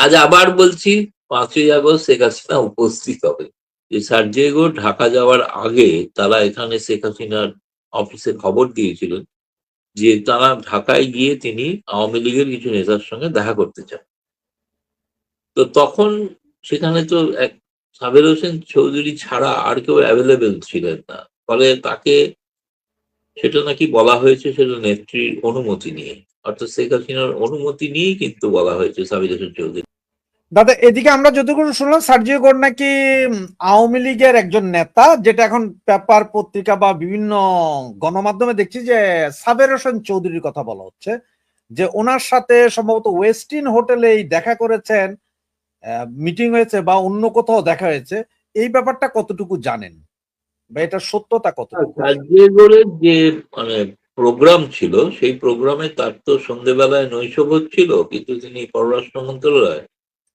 আজ আবার বলছি ৫ই আগস্ট শেখ হাসিনা উপস্থিত হবে। যে সার্জিগো ঢাকা যাওয়ার আগে তারা এখানে শেখ হাসিনার অফিসে খবর দিয়েছিলেন যে তারা ঢাকায় গিয়ে তিনি আওয়ামী লীগের কিছু নেতার সঙ্গে দেখা করতে চান। তো তখন সেখানে তো সাবের হোসেন চৌধুরী ছাড়া আর কেউ অ্যাভেলেবেল ছিলেন না। ফলে তাকে সেটা নাকি বলা হয়েছে সেটা নেত্রীর অনুমতি নিয়ে। অর্থাৎ শেখ হাসিনার অনুমতি নিয়েই কিন্তু বলা হয়েছে সাবির হোসেন চৌধুরী। দাদা, এদিকে আমরা যতটুকু শুনলাম সার্জিও গোর নাকি আওয়ামী লীগের একজন নেতা, যেটা এখন পেপার পত্রিকা বা বিভিন্ন গণমাধ্যমে দেখছি যে সাবের হোসেন চৌধুরীর কথা বলা হচ্ছে, যে ওনার সাথে সম্ভবত ওয়েস্টিন হোটেলেই দেখা করেছেন, মিটিং হয়েছে বা অন্য কোথাও দেখা হয়েছে। এই ব্যাপারটা কতটুকু জানেন বা এটার সত্যতা কতটুকু? সার্জিগোরের যে মানে প্রোগ্রাম ছিল সেই প্রোগ্রামে তার তো সন্ধ্যেবেলায় নৈশভোজ ছিল, কিন্তু তিনি পররাষ্ট্র মন্ত্রণালয়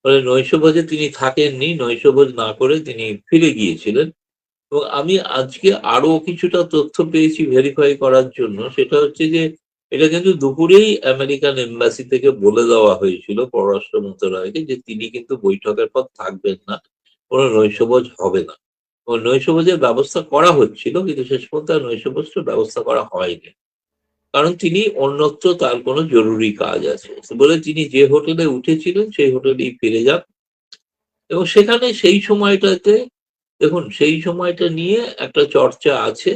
ফলে নৈশভোজে তিনি থাকেননি। নৈশভোজ না করে তিনি ফিরে গিয়েছিলেন। এবং আমি আজকে আরো কিছুটা তথ্য পেয়েছি ভেরিফাই করার জন্য। সেটা হচ্ছে যে এটা কিন্তু দুপুরেই আমেরিকান এম্বাসি থেকে বলে দেওয়া হয়েছিল পররাষ্ট্র মন্ত্রণালয়কে যে তিনি কিন্তু বৈঠকের পর থাকবেন না, কোনো নৈশভোজ হবে না। এবং নৈশভোজের ব্যবস্থা করা হচ্ছিল, কিন্তু শেষ পর্যন্ত আর নৈশভোজটার ব্যবস্থা করা হয়নি। কারণ তিনি অন্যত্র তার কোনো জরুরি কাজ আছে বলে তিনি যে হোটেলে উঠেছিলেন সেই হোটেলেই ফিরে যান। এবং সেখানে সেই সময়টাতে দেখুন, সেই সময়টা নিয়ে একটা চর্চা আছে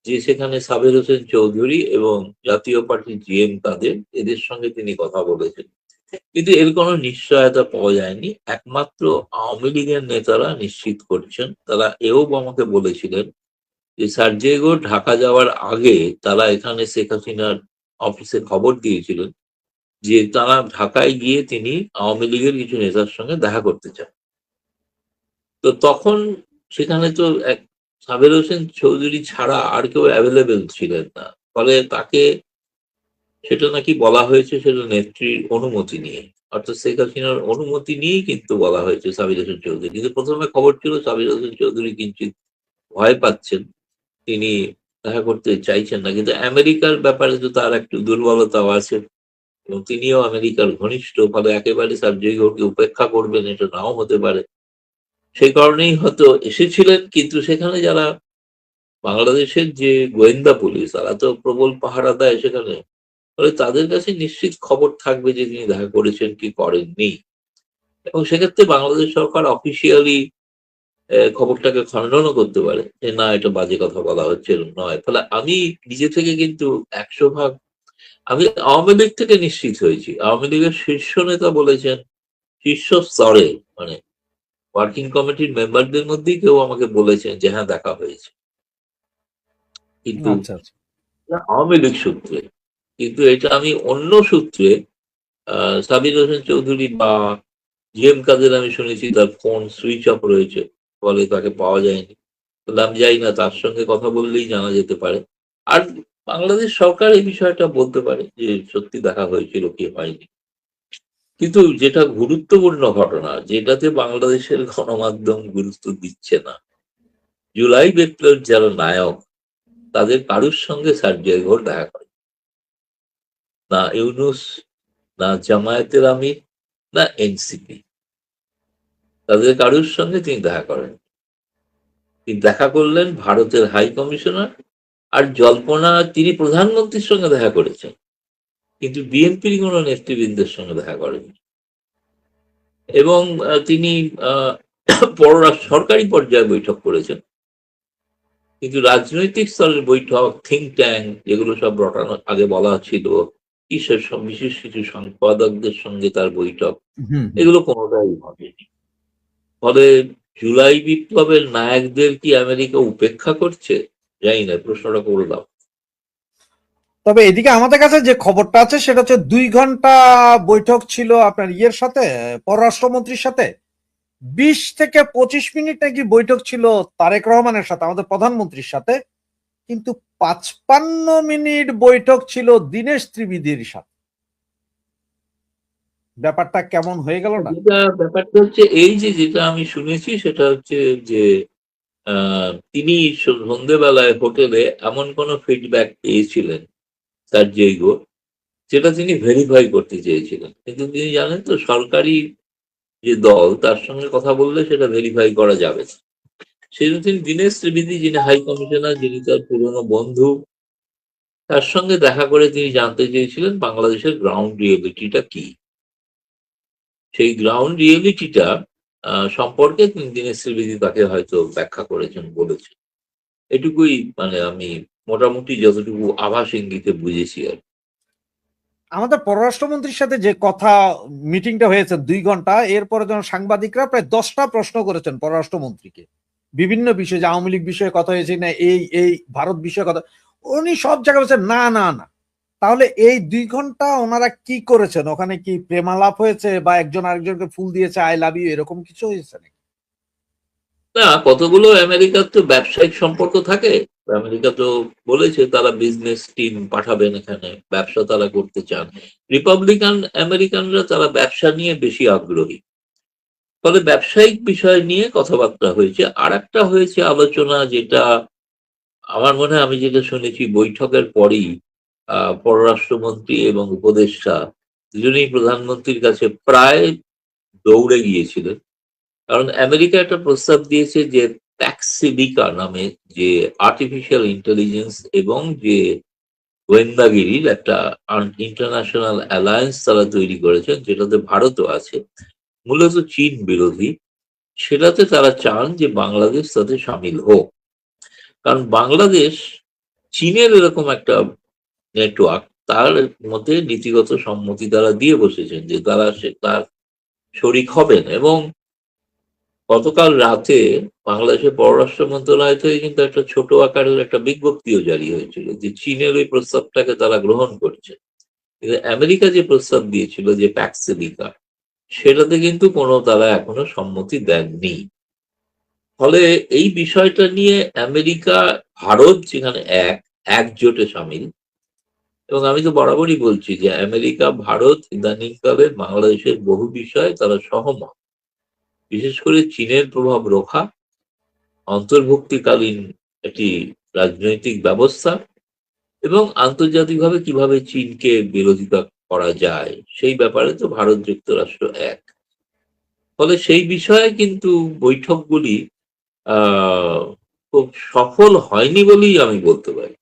যে সেখানে সাবের হোসেন চৌধুরী এবং জাতীয় পার্টির জিএম কাদের এদের সঙ্গে তিনি কথা বলেছেন, কিন্তু এর কোনো নিশ্চয়তা পাওয়া যায়নি। একমাত্র আওয়ামী লীগের নেতারা নিশ্চিত করছেন। তারা এও আমাকে বলেছিলেন যে সার্জিগো ঢাকা যাওয়ার আগে তারা এখানে শেখ হাসিনার অফিসে খবর দিয়েছিলেন যে তারা ঢাকায় গিয়ে তিনি আওয়ামী লীগের কিছু নেতার সঙ্গে দেখা করতে চান। তো তখন সেখানে তো সাবের হোসেন চৌধুরী ছাড়া আর কেউ অ্যাভেলেবেল ছিলেন না। ফলে তাকে সেটা নাকি বলা হয়েছে সেটা নেত্রীর অনুমতি নিয়ে। অর্থাৎ শেখ হাসিনার অনুমতি নিয়েই কিন্তু বলা হয়েছে সাবির হোসেন চৌধুরী। কিন্তু প্রথমে খবর ছিল সাবির হোসেন চৌধুরী কিঞ্চিৎ ভয় পাচ্ছেন, তিনি দেখা করতে চাইছেন না। কিন্তু আমেরিকার ব্যাপারে তো তার একটু দুর্বলতাও আছে এবং তিনিও আমেরিকার ঘনিষ্ঠ। ফলে একেবারে সার্জিগোকে উপেক্ষা করবেন এটা নাও হতে পারে। সেই কারণেই হয়তো এসেছিলেন, কিন্তু সেখানে যারা বাংলাদেশের যে গোয়েন্দা পুলিশ তারা তো প্রবল পাহারা দেয় সেখানে। ফলে তাদের কাছে নিশ্চিত খবর থাকবে যে তিনি দেখা করেছেন কি করেননি। এবং সেক্ষেত্রে বাংলাদেশ সরকার অফিসিয়ালি খবরটাকে খণ্ডনও করতে পারে যে না, এটা বাজে কথা বলা হচ্ছে, এরকম নয়। ফলে আমি নিজে থেকে কিন্তু ১০০ ভাগ আমি আওয়ামী লীগ থেকে নিশ্চিত হয়েছি। আওয়ামী লীগের শীর্ষ নেতা বলেছেন, শীর্ষ স্তরে মানে ওয়ার্কিং কমিটির মেম্বারদের মধ্যেই কেউ আমাকে বলেছেন যে হ্যাঁ দেখা হয়েছে, কিন্তু আচ্ছা আচ্ছা। আওয়ামী লীগ সূত্রে। কিন্তু এটা আমি অন্য সূত্রে সাবির হোসেন চৌধুরী বা জিএম কাদের আমি শুনেছি তার ফোন সুইচ অফ রয়েছে, ফলে তাকে পাওয়া যায়নি। তাহলে আমি জানি না, তার সঙ্গে কথা বললেই জানা যেতে পারে। আর বাংলাদেশ সরকার এই বিষয়টা বলতে পারে যে সত্যি দেখা হয়েছিল কি হয়নি। কিন্তু যেটা গুরুত্বপূর্ণ ঘটনা, যেটাতে বাংলাদেশের গণমাধ্যম গুরুত্ব দিচ্ছে না, জুলাই বিপ্লবের যারা নায়ক তাদের কারুর সঙ্গে সার্জিও ঘোষ দেখা করে না। ইউনূস, না জামায়াতের আমির, না এনসিপি, তাদের কারুর সঙ্গে তিনি দেখা করেন। তিনি দেখা করলেন ভারতের হাই কমিশনার আর জল্পনা তিনি প্রধানমন্ত্রীর সঙ্গে দেখা করেছেন, কিন্তু বিএনপির কোনো নেতৃবৃন্দের সঙ্গে দেখা করেননি। এবং তিনি পররাষ্ট্র সরকারি পর্যায়ে বৈঠক করেছেন, কিন্তু রাজনৈতিক স্তরের বৈঠক, থিঙ্ক ট্যাঙ্ক যেগুলো সব রটানো আগে বলা ছিল, কিসের সব বিশেষ কিছু সম্পাদকদের সঙ্গে তার বৈঠক, হুম হুম। এগুলো কোনোটাই ঘটেনি। ফলে জুলাই বিপ্লবের নায়কদের কি আমেরিকা উপেক্ষা করছে? জানি না, প্রশ্নটা করলাম। তবে এদিকে আমাদের কাছে যে খবরটা আছে সেটা হচ্ছে 2 ঘন্টা বৈঠক ছিল আপনার ইয়ের সাথে, পররাষ্ট্রমন্ত্রীর সাথে। 20 থেকে 25 মিনিট নাকি বৈঠক ছিল তারেক রহমানের সাথে, আমাদের প্রধানমন্ত্রীর সাথে। কিন্তু 55 মিনিট বৈঠক ছিল দীনেশ ত্রিবেদীর সাথে। ব্যাপারটা কেমন হয়ে গেল না? ব্যাপারটা হচ্ছে এই যে যেটা আমি শুনেছি সেটা হচ্ছে যে তিনি সন্ধ্যেবেলায় হোটেলে এমন কোনো ফিডব্যাক পেয়েছিলেন সার্জিও, যেটা তিনি ভেরিফাই করতে চেয়েছিলেন। কিন্তু তিনি জানেন তো সরকারি যে দল, তার সঙ্গে কথা বললে সেটা ভেরিফাই করা যাবে না। সেই জন্য তিনি দীনেশ ত্রিবেদী, যিনি হাই কমিশনার, যিনি তার পুরনো বন্ধু, তার সঙ্গে দেখা করে তিনি জানতে চেয়েছিলেন বাংলাদেশের গ্রাউন্ড রিয়েলিটিটা কি। সেই গ্রাউন্ড রিয়েলিটিটা সম্পর্কে তিনি দীনেশ ত্রিবেদী তাকে হয়তো ব্যাখ্যা করেছেন, বলেছেন। এটুকুই মানে আমি মোটামুটি যতটুকু আভাস ইঙ্গিতে বুঝেছি আর কি। আমাদের পররাষ্ট্রমন্ত্রীর সাথে যে কথা মিটিংটা হয়েছে 2 ঘন্টা, এরপরে যেন সাংবাদিকরা প্রায় 10টা প্রশ্ন করেছেন পররাষ্ট্রমন্ত্রীকে বিভিন্ন বিষয়ে, যে আওয়ামী লীগ বিষয়ে কথা হয়েছে না, এই ভারত বিষয়ে কথা, উনি সব জায়গায় বলছেন না না না। তাহলে এই 2 ঘন্টা ওনারা কি করেছেন? ওখানে কি প্রেমালাপ হয়েছে, বা একজন আরেকজনকে ফুল দিয়েছে আই লাভ ইউ, এরকম কিছু হয়েছে নাকি? না, কতগুলো আমেরিকার তো ব্যবসায়িক সম্পর্ক থাকে। আমেরিকা তো বলেছে তারা বিজনেস টিম পাঠাবেন এখানে, ব্যবসা তারা করতে চান। রিপাবলিকান আমেরিকানরা তারা ব্যবসা নিয়ে বেশি আগ্রহী। ফলে ব্যবসায়িক বিষয় নিয়ে কথাবার্তা হয়েছে। আর একটা হয়েছে আলোচনা, যেটা আমার মনে হয়, আমি যেটা শুনেছি, বৈঠকের পরেই পররাষ্ট্রমন্ত্রী এবং উপদেষ্টা দুজনেই প্রধানমন্ত্রীর কাছে প্রায় দৌড়ে গিয়েছিলেন। কারণ আমেরিকা একটা প্রস্তাব দিয়েছে যে প্যাক্সিবিকা নামে যে আর্টিফিশিয়াল ইন্টেলিজেন্স এবং যে গোয়েন্দাগিরির একটা ইন্টারন্যাশনাল অ্যালায়েন্স তারা তৈরি করেছেন, যেটাতে ভারতও আছে, মূলত চীন বিরোধী। সেটাতে তারা চান যে বাংলাদেশ তাতে সামিল হোক। কারণ বাংলাদেশ চীনের এরকম একটা নেটওয়ার্ক, তার মধ্যে নীতিগত সম্মতি তারা দিয়ে বসেছেন যে তারা তার শরিক হবেন। এবং গতকাল রাতে বাংলাদেশের পররাষ্ট্র মন্ত্রণালয় থেকে কিন্তু একটা ছোট আকারের একটা বিজ্ঞপ্তিও জারি হয়েছিল যে চীনের ওই প্রস্তাবটাকে তারা গ্রহণ করছে। কিন্তু আমেরিকা যে প্রস্তাব দিয়েছিল যে প্যাক্সিলিকা, সেটাতে কিন্তু কোনো তারা এখনো সম্মতি দেননি। ফলে এই বিষয়টা নিয়ে আমেরিকা, ভারত যেখানে একজোটে সামিল, এবং আমি তো বরাবরই বলছি যে আমেরিকা ভারত ইদানিংকালে বাংলাদেশের বহু বিষয়ে তারা সহমত। বিশেষ করে চীনের প্রভাব রক্ষা, অন্তর্ভুক্তিকালীন একটি রাজনৈতিক ব্যবস্থা, এবং আন্তর্জাতিকভাবে কিভাবে চীনকে বিরোধিতা করা যায় সেই ব্যাপারে তো ভারত যুক্তরাষ্ট্র এক। ফলে সেই বিষয়ে কিন্তু বৈঠকগুলি খুব সফল হয়নি বলেই আমি বলতে পারি।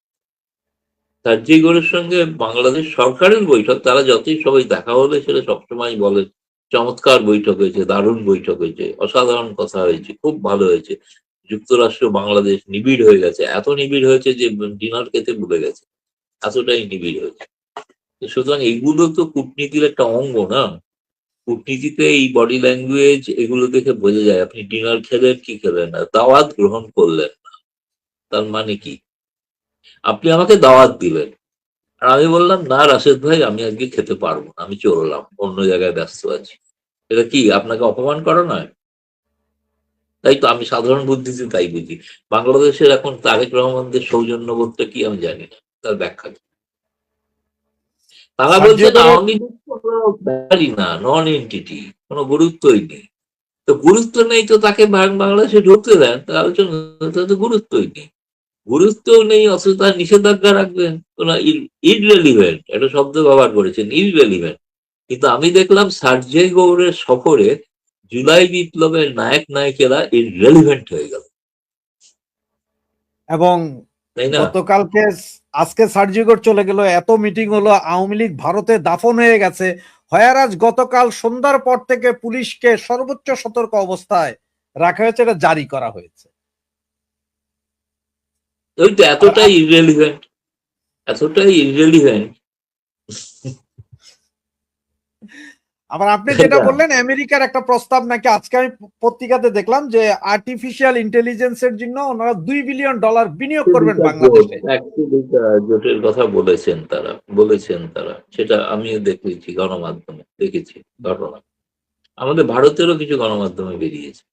সার্জিগোরের সঙ্গে বাংলাদেশ সরকারের বৈঠক, তারা যতই সবাই দেখা হলে সেটা সবসময় বলে চমৎকার বৈঠক হয়েছে, দারুণ বৈঠক হয়েছে, অসাধারণ কথা হয়েছে, খুব ভালো হয়েছে। যুক্তরাষ্ট্র বাংলাদেশ নিবিড় হয়ে গেছে, এত নিবিড় হয়েছে যে ডিনার খেতে ভুলে গেছে, এতটাই নিবিড় হয়েছে। সুতরাং এগুলো তো কূটনীতির একটা অঙ্গ না? কূটনীতিতে এই বডি ল্যাঙ্গুয়েজ এগুলো দেখে বোঝা যায় আপনি ডিনার খেলেন কি খেলেন না, দাওয়াত গ্রহণ করলেন না, তার মানে কি? আপনি আমাকে দাওয়াত দিলেন, আর আমি বললাম না রাশেদ ভাই, আমি আজকে খেতে পারবো না, আমি চললাম, অন্য জায়গায় ব্যস্ত আছি। এটা কি আপনাকে অপমান করা নয়? তাই তো আমি সাধারণ বুদ্ধিতে তাই বুঝি। বাংলাদেশের এখন তারেক রহমানদের সৌজন্যবোধটা কি আমি জানি না, তার ব্যাখ্যা কি? তারা বলছেন সার্জিও আওয়ামী লীগ কোনো ব্যাপারই না, নন এন্টিটি, কোনো গুরুত্বই নেই। তো গুরুত্ব নেই তো তাকে বাংলাদেশে ঢুকতে দেন, তার আলোচনা, তার তো গুরুত্বই নেই। গুরুত্বও নেই অথচ তার নিষেধাজ্ঞা রাখবেন, কোন ইররেলিভেন্ট একটা শব্দ ব্যবহার করেছেন, ইররেলিভেন্ট। কিন্তু আমি দেখলাম সার্জেই গৌড়ের সফরে জুলাই বিপ্লবের নায়ক নায়িকেরা ইররেলিভেন্ট হয়ে গেল, এবং তাই না? গতকালকে, আজকে সার্জিগর চলে গেল, এত মিটিং হলো, আওয়ামী লীগ ভারতে দাফন হয়ে গেছে। হয়ারাজ গতকাল সন্ধ্যার পর থেকে পুলিশকে সর্বোচ্চ সতর্ক অবস্থায় রাখা হয়েছে, এটা জারি করা হয়েছে। ওই তো আর এতটাই ইররেলিভেন্ট, এতটাই ইররেলিভেন্ট। আবার আপনি যেটা বললেন আমেরিকার একটা প্রস্তাব নাকি, আজকে আমি পত্রিকাতে দেখলাম যে আর্টিফিশিয়াল ইন্টেলিজেন্সের জন্য ওনারা $2 বিলিয়ন বিনিয়োগ করবেন বাংলাদেশে। জোটের কথা বলেছেন তারা, সেটা আমিও দেখেছি, গণমাধ্যমে দেখেছি ঘটনা। আমাদের ভারতেরও কিছু গণমাধ্যমে বেরিয়েছে।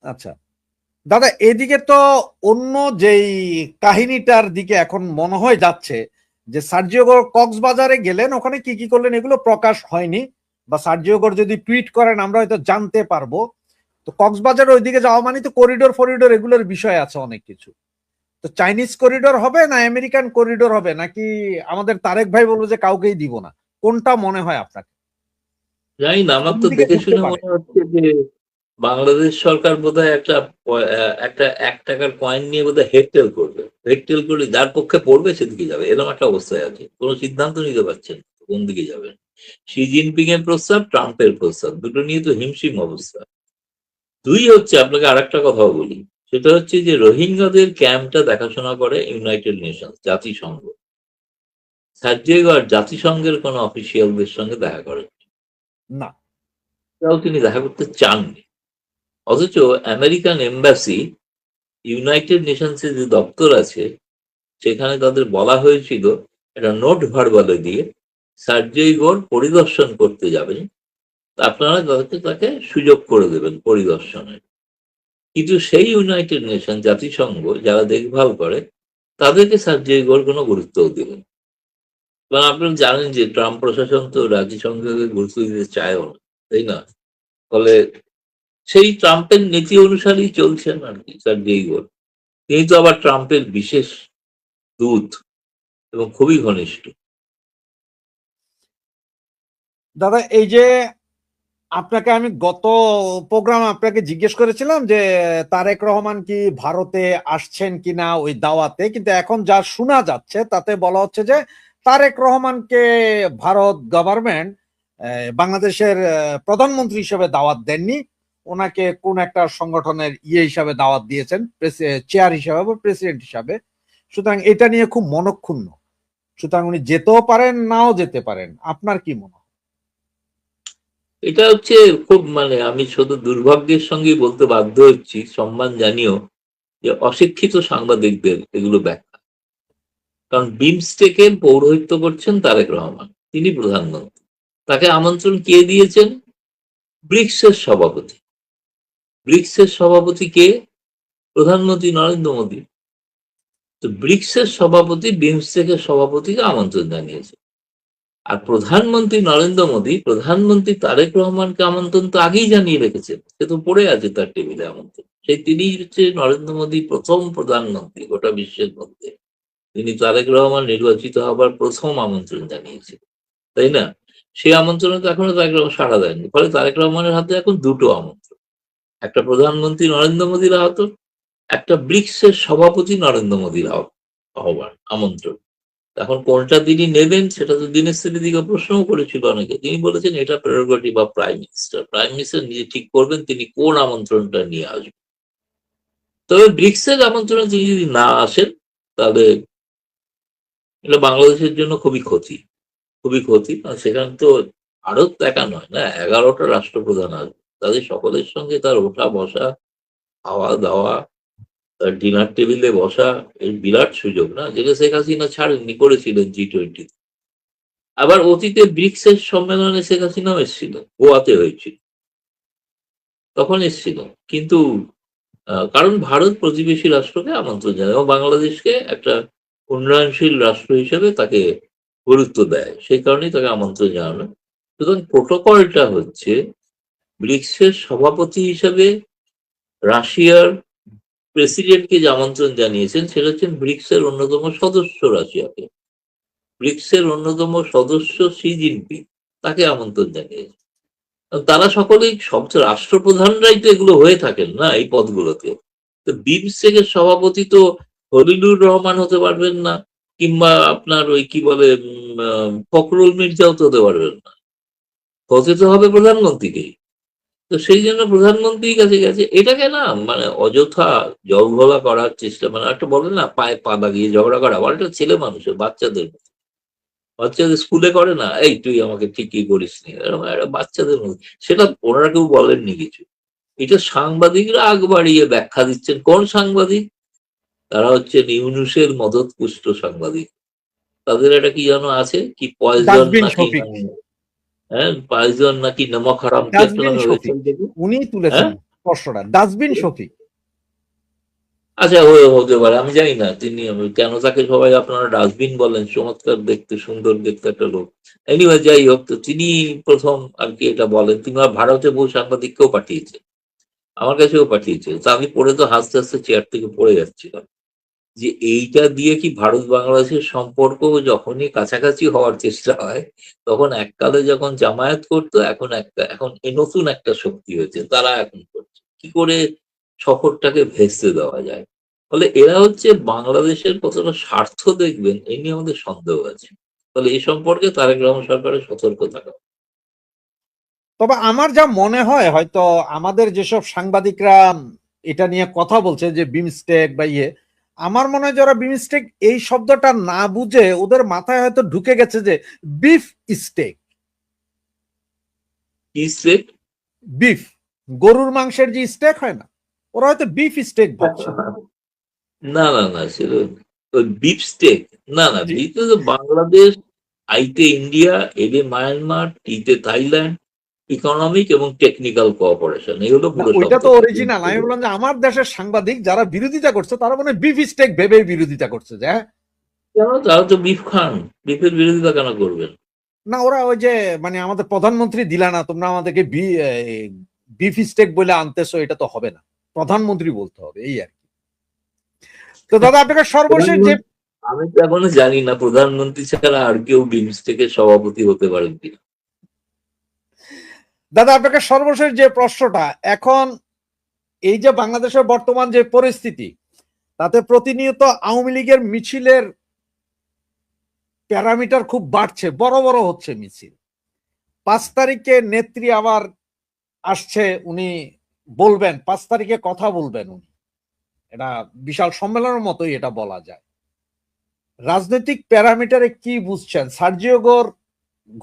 আচ্ছা দাদা, এদিকে তো অন্য যেই কাহিনীটার দিকে এখন মনে হয় যাচ্ছে, যে সার্জিও কক্সবাজারে গেলেন, ওখানে কি কি করলেন এগুলো প্রকাশ হয়নি, বা সার্জিও যদি টুইট করেন আমরা হয়তো জানতে পারবো। তো কক্সবাজার ওইদিকে যাওয়া মানে তো করিডোর ফরিডোর এগুলোর বিষয় আছে অনেক কিছু। তো চাইনিজ করিডোর হবে না আমেরিকান করিডোর হবে, নাকি আমাদের তারেক ভাই বলবো যে কাউকেই দিব না? কোনটা মনে হয় আপনাকে? জানি না, আমার তো দিকে দেখে ঘুরতে শুনে পারে। মনে হচ্ছে যে বাংলাদেশ সরকার বোধহয় একটা 1 টাকার কয়েন নিয়ে বোধহয় হেডটেল করবে। হেডটেল করলে যার পক্ষে পড়বে সেদিকে যাবে, এরকম একটা অবস্থায় আছে। কোনো সিদ্ধান্ত নিতে পারছেন না, কোন দিকে যাবেন। শি জিনপিং এর প্রস্তাব, ট্রাম্পের প্রস্তাব, দুটো নিয়ে তো হিমশিম অবস্থা। দুই হচ্ছে, আপনাকে আরেকটা কথাও বলি, সেটা হচ্ছে যে রোহিঙ্গাদের ক্যাম্পটা দেখাশোনা করে ইউনাইটেড নেশনস, জাতিসংঘ। সার্জিও জাতিসংঘের কোনো অফিসিয়ালদের সঙ্গে দেখা করেন, না। তাও তিনি দেখা করতে চাননি। অথচ আমেরিকান এম্বাসি, ইউনাইটেড নেশনসের যে দপ্তর আছে, সেখানে তাদের বলা হয়েছিল একটা নোট ভার্বালে দিয়ে সার্জিও গোর পরিদর্শন করতে যাবেন, তা আপনারা তাকে সুযোগ করে দেবেন পরিদর্শনের। কিন্তু সেই ইউনাইটেড নেশন, জাতিসংঘ যারা দেখভাল করে, তাদেরকে সার্জিও গোর কোনো গুরুত্বও দিলেন। কারণ আপনারা জানেন যে ট্রাম্প প্রশাসন তো জাতিসংঘকে গুরুত্ব দিতে চায়ও না, তাই না? ফলে সেই ট্রাম্পের নীতি অনুসারেই চলছেন আর কি সার্জিও গোর। তিনি তো আবার ট্রাম্পের বিশেষ দূত এবং খুবই ঘনিষ্ঠ। দাদা, এই যে আপনাকে আমি গত প্রোগ্রাম আপনাকে জিজ্ঞেস করেছিলাম যে তারেক রহমান কি ভারতে আসছেন কিনা ওই দাওয়াতে, কিন্তু এখন যা শোনা যাচ্ছে তাতে বলা হচ্ছে যে তারেক রহমানকে ভারত গভর্নমেন্ট বাংলাদেশের প্রধানমন্ত্রী হিসেবে দাওয়াত দেননি, ওনাকে কোন একটা সংগঠনের হিসাবে দাওয়াত দিয়েছেন, চেয়ার হিসাবে বা প্রেসিডেন্ট হিসাবে। সুতরাং এটা নিয়ে খুব মনক্ষুণ্ণ। সুতরাং উনি যেতেও পারেন, নাও যেতে পারেন। আপনার কি মনে হয়? এটা হচ্ছে খুব, আমি শুধু দুর্ভাগ্যের সঙ্গেই বলতে বাধ্য হচ্ছি, সম্মান জানিও, যে অশিক্ষিত সাংবাদিকদের এগুলো ব্যাখ্যা। কারণ বিমস্টেকের পৌরোহিত্য করছেন তারেক রহমান, তিনি প্রধানমন্ত্রী। তাকে আমন্ত্রণ কে দিয়েছেন? ব্রিক্সের সভাপতি। ব্রিক্সের সভাপতি কে? প্রধানমন্ত্রী নরেন্দ্র মোদী। তো ব্রিক্সের সভাপতি বিমস্টেকের সভাপতিকে আমন্ত্রণ জানিয়েছে। আর প্রধানমন্ত্রী নরেন্দ্র মোদী, প্রধানমন্ত্রী তারেক রহমানকে আমন্ত্রণ তো আগেই জানিয়ে রেখেছেন, সে তো পড়ে আছে তার টেবিলে আমন্ত্রণ। সেই তিনি হচ্ছে নরেন্দ্র মোদী প্রথম প্রধানমন্ত্রী গোটা বিশ্বের মধ্যে, তিনি তারেক রহমান নির্বাচিত হবার প্রথম আমন্ত্রণ জানিয়েছেন, তাই না? সেই আমন্ত্রণে তো এখনো তারেক রহমান সাড়া দেয়নি। ফলে তারেক রহমানের হাতে এখন দুটো আমন্ত্রণ, একটা প্রধানমন্ত্রী নরেন্দ্র মোদীর আহত, একটা ব্রিক্সের সভাপতি নরেন্দ্র মোদীর হবার আমন্ত্রণ। এখন কোনটা তিনি নেবেন সেটা তো দীনেশ ত্রিবেদীকে প্রশ্নও করেছিল অনেকে। তিনি বলেছেন এটা prerogative of prime minister. Prime minister নিজে ঠিক করবেন তিনি কোন আমন্ত্রণটা নিয়ে আসবেন। তবে ব্রিক্সের আমন্ত্রণে তিনি যদি না আসেন, তাহলে এটা বাংলাদেশের জন্য খুবই ক্ষতি, খুবই ক্ষতি। আর সেখানে তো ভারত একা নয় না, 11টা রাষ্ট্রপ্রধান আসবে, তাদের সকলের সঙ্গে তার ওঠা বসা, খাওয়া দাওয়া, তার ডিনার টেবিলে বসা, এই বিরাট সুযোগ না, যেটা শেখ হাসিনা ছাড়েননি, করেছিলেন G20। আবার অতীতে ব্রিক্সের সম্মেলনে শেখ হাসিনাও এসেছিল, গোয়াতে হয়েছিল, তখন এসেছিল। কিন্তু কারণ ভারত প্রতিবেশী রাষ্ট্রকে আমন্ত্রণ জানায় এবং বাংলাদেশকে একটা উন্নয়নশীল রাষ্ট্র হিসেবে তাকে গুরুত্ব দেয়, সেই কারণেই তাকে আমন্ত্রণ জানানো। সুতরাং প্রোটোকলটা হচ্ছে, ব্রিক্সের সভাপতি হিসেবে রাশিয়ার প্রেসিডেন্টকে যে আমন্ত্রণ জানিয়েছেন, সেটা হচ্ছেন ব্রিক্সের অন্যতম সদস্য রাশিয়াকে। ব্রিক্সের অন্যতম সদস্য শি জিনপিং, তাকে আমন্ত্রণ জানিয়েছে। তারা সকলেই সব রাষ্ট্রপ্রধানরাই তো এগুলো হয়ে থাকেন না এই পদগুলোতে। তো বিমস্টেকের সভাপতি তো খলিলুর রহমান হতে পারবেন না, কিংবা আপনার ওই কি বলে ফখরুল মির্জাও তো হতে পারবেন না, হতে তো হবে প্রধানমন্ত্রীকেই। তো সেই জন্য প্রধানমন্ত্রীর কাছে গেছে। এটাকে না অযথা জলঘোলা করার চেষ্টা, একটা বলে না পায়ে পা লাগিয়ে ঝগড়া করা, একটা ছেলে মানুষের, বাচ্চাদের মতো। বাচ্চাদের স্কুলে করে না, এই তুই আমাকে ঠিক কি করিস নি, এরকম একটা বাচ্চাদের মধ্যে। সেটা ওনারা কেউ বলেননি কিছু। এটা সাংবাদিকরা আগ বাড়িয়ে ব্যাখ্যা দিচ্ছেন। কোন সাংবাদিক? তারা হচ্ছেন ইউনূসের মদতপুষ্ট সাংবাদিক। তাদের একটা কি যেন আছে, কি পয়জন ডাস্টবিন নাকি, শফিক। হ্যাঁ পয়জন নাকি নমক হারাম, কি একটা ডাস্টবিন নামে শফিক, ওয়েবসাইট দেখি। উনি তুলেছেন হ্যাঁ, প্রশ্নটা, ডাস্টবিন শফিক। আচ্ছা হতে পারে, আমি জানি না তিনি কেন তাকে সবাই আপনারা ডাস্টবিন বলেন। চমৎকার দেখতে, সুন্দর দেখতে একটা লোক। এনিওয়ে, যাই হোক, তো তিনি প্রথম আর কি এটা বলেন। তিনি ভারতে বহু সাংবাদিককেও পাঠিয়েছেন, আমার কাছেও পাঠিয়েছে। তো আমি পড়ে তো হাসতে হাসতে চেয়ার থেকে পড়ে যাচ্ছিলাম। যে এইটা দিয়ে কি ভারত বাংলাদেশের সম্পর্ক যখনই কাছাকাছি হওয়ার চেষ্টা হয়, তখন এককালে যখন জামায়াত করতো, এখন এই নতুন একটা শক্তি হয়েছে, তারা এখন করছে। কি করে সফরটাকে ভেস্তে দেওয়া যায়? ফলে এরা হচ্ছে বাংলাদেশের কতটা স্বার্থ দেখবেন, এই নিয়ে আমাদের সন্দেহ আছে। ফলে এই সম্পর্কে তারেক রহমান সরকারের সতর্ক থাকা। তবে আমার যা মনে হয়, হয়তো আমাদের যেসব সাংবাদিকরা এটা নিয়ে কথা বলছে যে বিমস্টেক বা ইয়ে, আমার মনে হয় যারা বিমস্টেক এই শব্দটা না বুঝে ওদের মাথায় হয়তো ঢুকে গেছে যে বিফ স্টেক, কি স্টেক? বিফ, গরুর মাংসের যে স্টেক হয় না, ওরা হয়তো বিফ স্টেক ভাবছে। না না না, সেটা ওই বিফ স্টেক। না না, জি, বিতে তো বাংলাদেশ, আইতে ইন্ডিয়া, এতে মায়ানমার, টিতে থাইল্যান্ড, ইকোনমিক এবং টেকনিক্যাল কোঅপারেশন, এগুলো না পুরো ওইটা শব্দ। তো অরিজিনাল। আমি বললাম যে আমার দেশের সাংবাদিক যারা বিরোধিতা করছে তারা মানে বিফ স্টেক ভেবে বিরোধিতা করছে যে হ্যাঁ। কেন? তারা তো বিফ খান, বিফের বিরোধিতা কেন করবেন? না ওরা ওই যে মানে আমাদের প্রধানমন্ত্রী দিলা না, তোমরা আমাদেরকে বিফ স্টেক বলে আনতেছো, এটা তো হবে না, প্রধানমন্ত্রী বলতে হবে, এই আর কি। তো দাদা আপনাকে সর্বশেষ যে, প্রধানমন্ত্রী, আমি তো এখনো জানি না প্রধানমন্ত্রী ছাড়া আর কেউ বিমস্টেকের সভাপতি হতে পারেন কিনা। দাদা আপনাকে সর্বশেষ যে প্রশ্নটা, এখন এই যে বাংলাদেশের বর্তমান যে পরিস্থিতি, তাতে প্রতিনিয়ত আওয়ামী লীগের মিছিলের প্যারামিটার খুব বাড়ছে, বড় বড় হচ্ছে মিছিল। 5 তারিখে নেত্রী আবার আসছে, উনি বলবেন 5 তারিখে কথা বলবেন উনি, এটা বিশাল সম্মেলনের মতোই এটা বলা যায়। রাজনৈতিক প্যারামিটারে কি বুঝছেন? সার্জিও গোর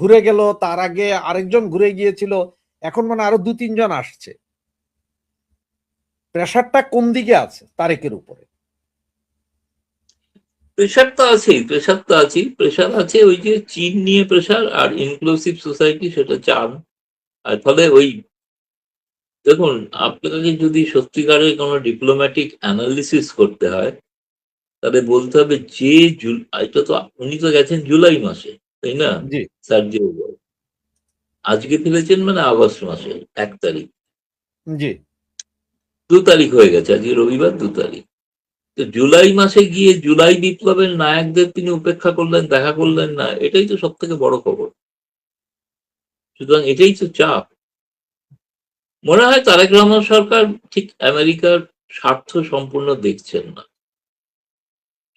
ঘুরে গেল, তার আগে আরেকজন ঘুরে গিয়েছিল, এখন মানে আরো 2-3 জন আসছে। প্রেশারটা কোন দিকে আছে তারেকের উপরে? প্রেশার তো আছেই, প্রেশার তো আছেই, প্রেশার আছে ওই যে চীন নিয়ে প্রেশার, আর ইনক্লুসিভ সোসাইটি সেটা চান। আর ফলে ওই, দেখুন, আপনাকে যদি সত্যিকারের কোনো ডিপ্লোম্যাটিক অ্যানালিসিস করতে হয়, তাহলে বলতে হবে যে এটা তো উনি তো গেছেন জুলাই মাসে, তাই না? জি, সার্জিও বল আজকে ফিরেছেন মানে আগস্ট মাসে 1 তারিখ, জি। 2 তারিখ হয়ে গেছে, আজকে রবিবার 2 তারিখ। তো জুলাই মাসে গিয়ে জুলাই বিপ্লবের নায়কদের তিনি উপেক্ষা করলেন, দেখা করলেন না, এটাই তো সব থেকে বড় খবর। সুতরাং এটাই তো চাপ। মনে হয় তারেক রহমান সরকার ঠিক আমেরিকার স্বার্থ সম্পূর্ণ দেখছেন না,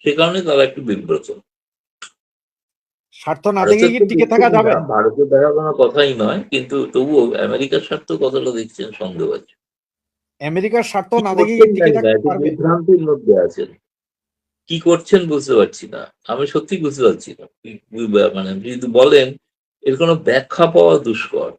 সে কারণে তারা একটু বিব্রত। স্বার্থ না দেখে ভারতের কি তো টিকে থাকা দেখছেন যাবে? না, ভারতের দেখা কোনো কথাই নয়, কিন্তু তবুও আমেরিকার স্বার্থ কতটা দেখছেন সন্দেহ আছে। আমেরিকার স্বার্থ কি না দেখে কি করছেন টিকে জানি না, থাকতে একটু পারবে? বিভ্রান্তির মধ্যে আছেন। কি করছেন বুঝতে পারছি না, আমি সত্যি বুঝতে পারছি না। মানে যদি বলেন, এর কোনো ব্যাখ্যা পাওয়া দুষ্কর।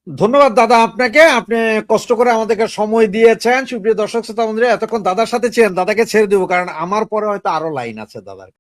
ধন্যবাদ দাদা আপনাকে, আপনি কষ্ট করে আমাদেরকে সময় দিয়েছেন। সুপ্রিয় দর্শক শ্রোতা বন্ধুরা, এতক্ষণ দাদার সাথে ছিলেন, দাদাকে ছেড়ে দেবো কারণ আমার পরে হয়তো আরো লাইন আছে দাদার।